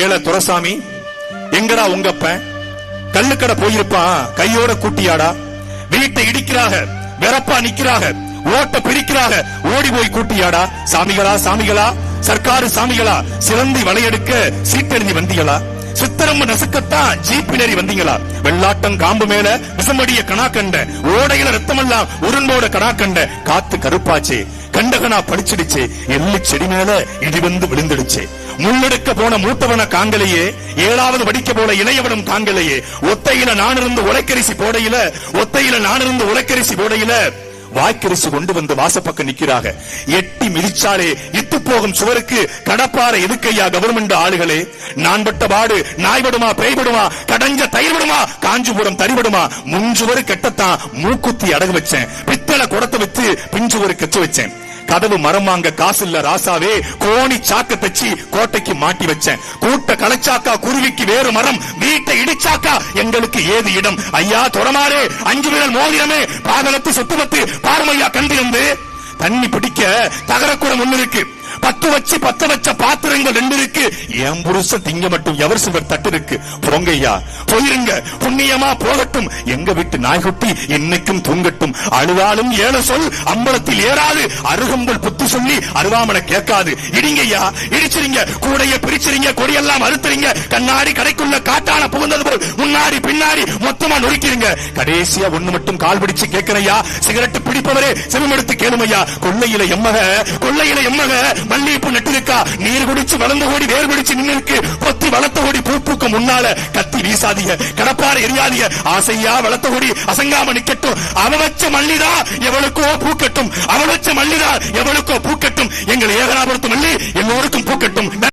ஏழை துரசாமி, எங்கடா உங்கப்ப? கல்லுக்கடை போயிருப்பான், கையோட கூட்டியாடா. வீட்டை இடிக்கிறாக, வெறப்பா நிக்கிறாக, ஓட்ட பிரிக்கிறாக, ஓடி போய் கூட்டியாடா. சாமிகளா சாமிகளா, சர்க்காரு சாமிகளா, சிலந்தி வளையெடுக்க சீட்டெறிஞ்சி வந்தீங்களா? சித்தரம்பு நசுக்கத்தான் ஜீப்பினரி வந்தீங்களா? வெள்ளாட்டம் காம்பு மேல விசமடிய கணா கண்ட, ஓடையில ரத்தமெல்லாம் உருண்டோட கணா கண்ட, காத்து கருப்பாச்சே, கண்டகனா படிச்சிடுச்சு, எள்ளு செடி மேல இடி வந்து விழுந்துடுச்சு. முன்னெடுக்க போன மூத்தவன காங்கலையே, ஏழாவது படிக்க போல இளையவனும் காங்கலையே. ஒத்தையில நானிருந்து உலைக்கரிசி போடையில, ஒத்தையில நானிருந்து உலைக்கரிசி போடையில வாய்க்கரிசி கொண்டு வந்து வாசப்பக்கம் நிக்கிறாக. எட்டி மிதிச்சாலே இத்து போகும் சுவருக்கு கடப்பாறை எதுக்கையா கவர்மெண்ட் ஆளுகளே? நான் பட்ட பாடு நாய்படுமா பேய்படுமா, கடைஞ்ச தயிர்படுமா, காஞ்சிபுரம் தறிபடுமா? முஞ்சுவரு கெட்டத்தான் மூக்குத்தி அடகு வச்சேன், பித்தளை குடத்தை வச்சு பிஞ்சுவரு கெச்சு வச்சேன். கதவு மரம் வாங்க காசு இல்ல ராசாவே, கோணி சாக்க தச்சு கோட்டைக்கு மாட்டி வச்சேன். கூட்ட கலைச்சாக்கா குருவிக்கு வேறு மரம், வீட்டை இடிச்சாக்கா எங்களுக்கு ஏது இடம்? ஐயா தொடமாரே, 5 விரல் மோதிரமே, பாதலத்து சொத்துமத்து பார்மையா கண்டிருந்து. தண்ணி பிடிக்க தகரக்குடம் ஒண்ணு இருக்கு, பத்த வச்ச பாத்திரங்கள் 2 இருக்கு. என் புருஷன் திங்க மட்டும் எவர் சிவர் தட்டு இருக்கு. போங்கய்யா போயிருங்க, புண்ணியமா போகட்டும். எங்க வீட்டு நாய்குட்டி இன்னைக்கும் தூங்கட்டும். அழுதாலும் ஏழு சொல் அம்பலத்தில் ஏறாது, அருகம்புல் புத்து சொல்லி அருவாமனை கேட்காது. இடிங்கய்யா, இடிச்சிருங்க, கூடைய பிரிச்சிருங்க, கொடியெல்லாம் அறுத்துறீங்க. கண்ணாடி கடைக்குள்ள காட்டான புகுந்தது போல் முன்னாடி பின்னாடி மொத்தமா நொறுக்கிறீங்க. கடைசியா ஒண்ணு மட்டும் கால் பிடிச்சு கேட்கிறையா, சிகரெட்டு பிடிப்பவரே செவமெடுத்து கேளுமையா. கொள்ளையில எம்மக மல்லிகைப்பூ நட்டு இருக்கா, நீர் குடிச்சு வளர்ந்த கோடி வேர் பிடிச்சு நின்று இருக்கு. பொத்தி வளர்த்த கோடி பூப்புக்கு முன்னால கத்தி வீசாதீங்க, கடப்பாறை எரியாதீங்க. ஆசையா வளர்த்த கோடி அசங்காம நிக்கட்டும். அவ வச்ச மல்லிதா எவளுக்கோ பூக்கட்டும், அவள் வச்ச மல்லிதா எவளுக்கோ பூக்கட்டும். எங்கள் ஏகனாபுரத்து மல்லி எல்லோருக்கும் பூக்கட்டும்.